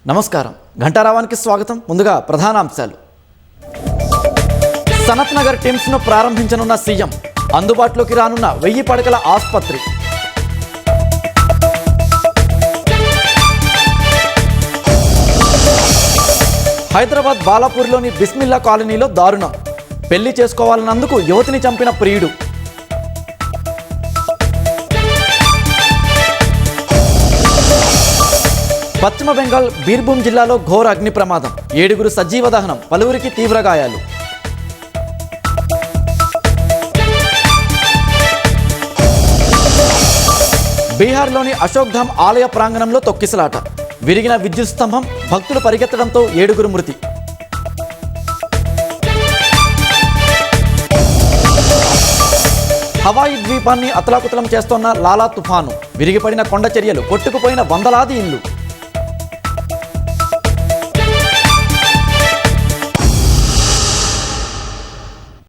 నమస్కారం, ఘంటారావానికి స్వాగతం. ముందుగా ప్రధానాంశాలు. సనత్ నగర్ టిమ్స్ను ప్రారంభించనున్న సీఎం. అందుబాటులోకి రానున్న 1000 పడకల ఆసుపత్రి. హైదరాబాద్ బాలాపూర్లోని బిస్మిల్లా కాలనీలో దారుణం. పెళ్లి చేసుకోవాలన్నందుకు యువతిని చంపిన ప్రియుడు. పశ్చిమ బెంగాల్ బీర్భూమ్ జిల్లాలో ఘోర అగ్ని ప్రమాదం. 7గురు సజీవ దహనం, పలువురికి తీవ్ర గాయాలు. బీహార్లోని అశోక్ధామ్ ఆలయ ప్రాంగణంలో తొక్కిసలాట. విరిగిన విద్యుత్ స్తంభం, భక్తులు పరిగెత్తడంతో 7గురు మృతి. హవాయి ద్వీపాన్ని అతలాకుతలం చేస్తోన్న లాలా తుఫాను. విరిగిపడిన కొండ చర్యలు, కొట్టుకుపోయిన వందలాది ఇళ్లు.